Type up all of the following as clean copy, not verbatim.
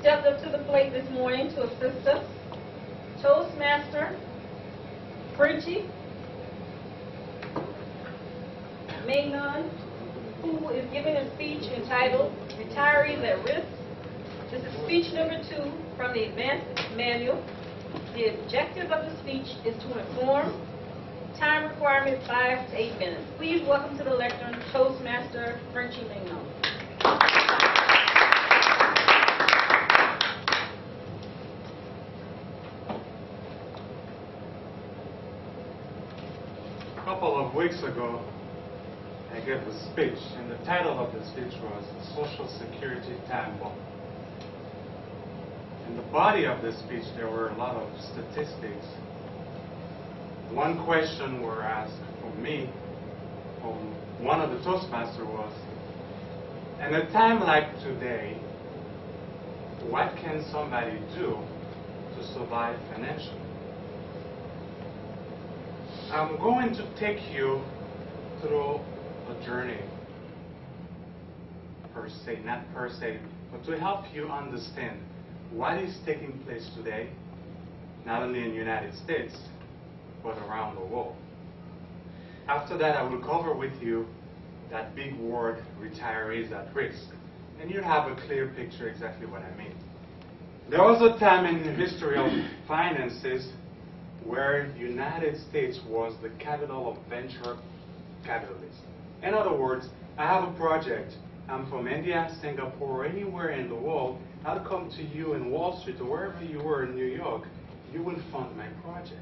stepped up to the plate this morning to assist us. Toastmaster Jean-Jaques, who is giving a speech entitled Retirees at Risk. This is speech number 2 from the advanced manual. The objective of the speech is to inform. Time requirement 5 to 8 minutes. Please welcome to the lectern Toastmaster Jean-Jaques. A couple of weeks ago, I gave a speech, and the title of the speech was Social Security Time Bomb. In the body of the speech, there were a lot of statistics. One question were asked from me, from one of the Toastmasters was, in a time like today, what can somebody do to survive financially? I'm going to take you through a journey, per se, not per se, but to help you understand what is taking place today, not only in the United States, but around the world. After that, I will cover with you that big word, retirees at risk, and you have a clear picture exactly what I mean. There was a time in the history of finances where the United States was the capital of venture capitalists. In other words, I have a project. I'm from India, Singapore, anywhere in the world. I'll come to you in Wall Street or wherever you were in New York. You will fund my project.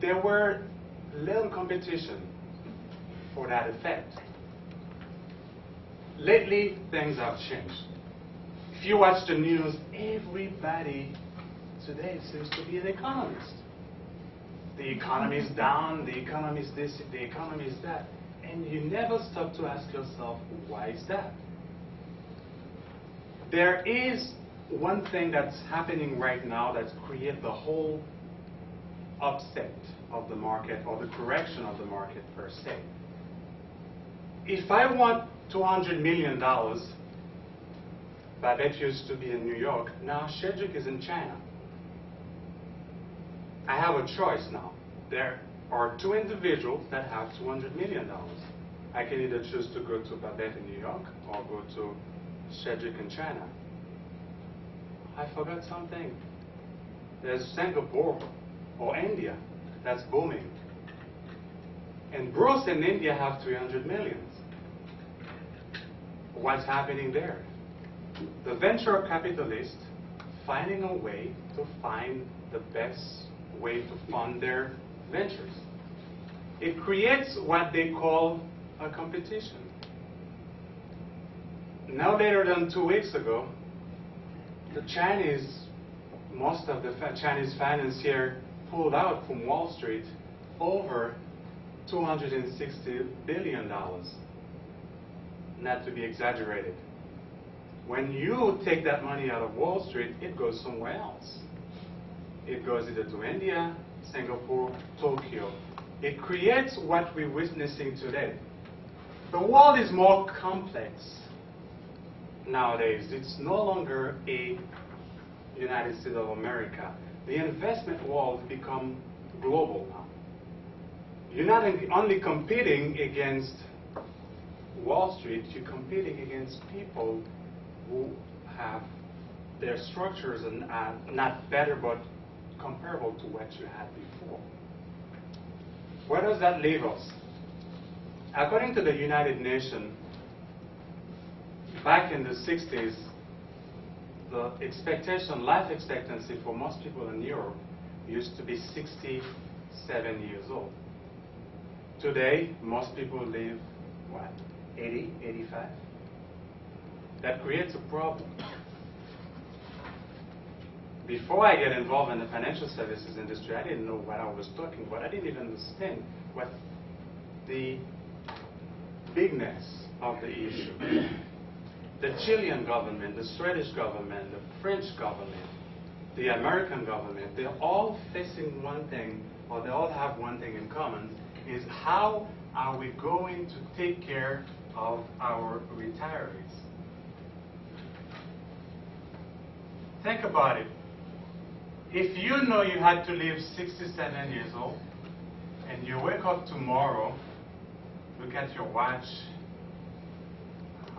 There were little competition for that effect. Lately, things have changed. If you watch the news, everybody today seems to be an economist. The economy is down, the economy is this, the economy is that. And you never stop to ask yourself, why is that? There is one thing that's happening right now that's created the whole upset of the market, or the correction of the market per se. If I want $200 million, Babette used to be in New York, now Jean-Jaques is in China. I have a choice now. There are two individuals that have $200 million. I can either choose to go to Babette in New York or go to Jean-Jaques in China. I forgot something. There's Singapore or India that's booming. And Bruce in India have 300 million. What's happening there? The venture capitalists finding a way to find the best way to fund their ventures. It creates what they call a competition. No later than 2 weeks ago, most of the Chinese financiers pulled out from Wall Street over $260 billion. Not to be exaggerated. When you take that money out of Wall Street, it goes somewhere else. It goes either to India, Singapore, Tokyo. It creates what we're witnessing today. The world is more complex nowadays. It's no longer a United States of America. The investment world has become global now. You're not only competing against Wall Street, you're competing against people who have their structures are not better but comparable to what you had before. Where does that leave us? According to the United Nations, back in the 60s, the life expectancy for most people in Europe used to be 67 years old. Today, most people live, what, 80, 85? That creates a problem. Before I get involved in the financial services industry, I didn't know what I was talking about. I didn't even understand what the bigness of the issue. The Chilean government, the Swedish government, the French government, the American government, they're all facing one thing, or they all have one thing in common, is how are we going to take care of our retirees? Think about it. If you know you had to live 67 years old, and you wake up tomorrow, look at your watch,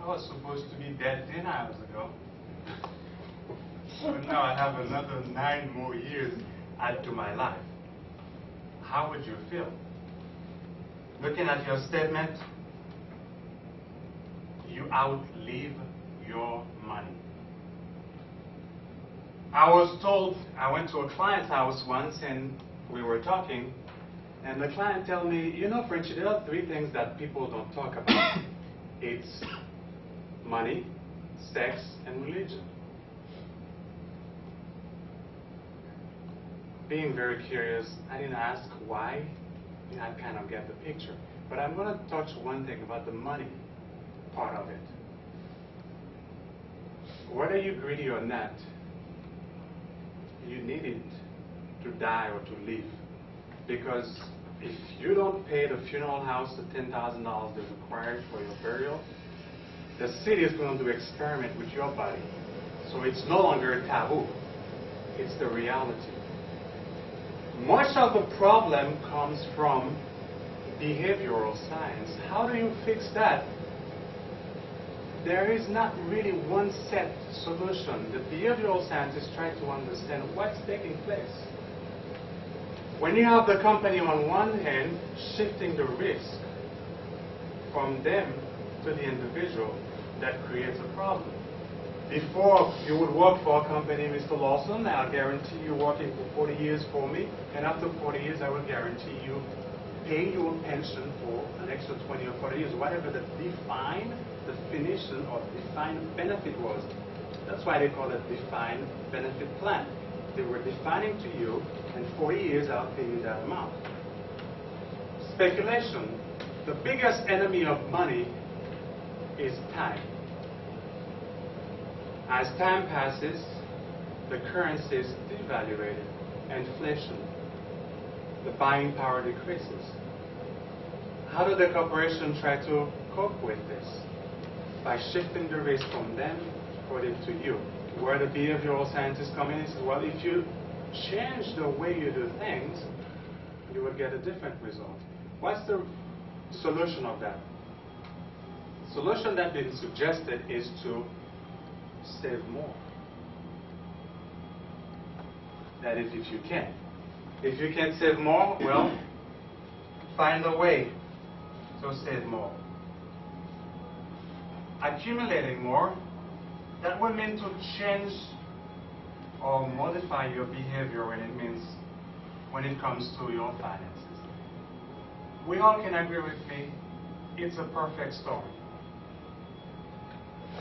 I was supposed to be dead 10 hours ago. So now I have another 9 more years added to my life. How would you feel? Looking at your statement, you outlive your money. I was told, I went to a client's house once and we were talking, and the client told me, you know, Frenchie, there are 3 things that people don't talk about. It's money, sex, and religion. Being very curious, I didn't ask why. I kind of get the picture. But I'm going to touch one thing about the money part of it. Whether you're greedy or not, you need it to die or to live. Because if you don't pay the funeral house the $10,000 that's required for your burial, the city is going to experiment with your body. So it's no longer a taboo. It's the reality. Much of the problem comes from behavioral science. How do you fix that? There is not really one set solution. The behavioral scientists try to understand what's taking place. When you have the company on one hand shifting the risk from them to the individual, that creates a problem. Before, you would work for a company, Mr. Lawson, I'll guarantee you working for 40 years for me, and after 40 years I will guarantee you pay your pension for an extra 20 or 40 years, whatever the defined definition or defined benefit was. That's why they call it defined benefit plan. They were defining to you, in 40 years I'll pay you that amount. Speculation. The biggest enemy of money is time. As time passes, the currency is devaluated. Inflation. The buying power decreases. How do the corporations try to cope with this? By shifting the risk from them, put it to you. Where the behavioral scientists come in and say, well, if you change the way you do things, you will get a different result. What's the solution of that? The solution that's been suggested is to save more. That is, if you can. If you can't save more, well, find a way to save more. Accumulating more, that will mean to change or modify your behavior when it comes to your finances. We all can agree with me, it's a perfect storm.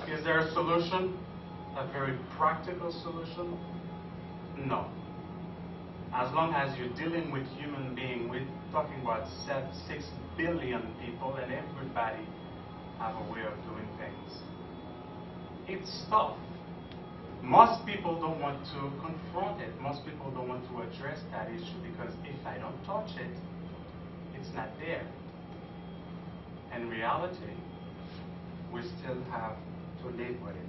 Is there a solution? A very practical solution? No. As long as you're dealing with human beings, we're talking about 6 billion people, and everybody have a way of doing things. It's tough. Most people don't want to confront it. Most people don't want to address that issue because if I don't touch it, it's not there. In reality, we still have to live with it.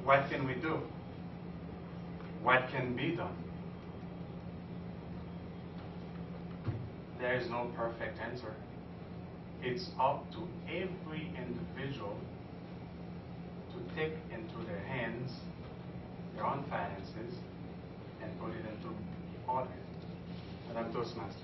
What can we do? What can be done? There is no perfect answer. It's up to every individual to take into their hands their own finances and put it into order. And I'm Toastmaster.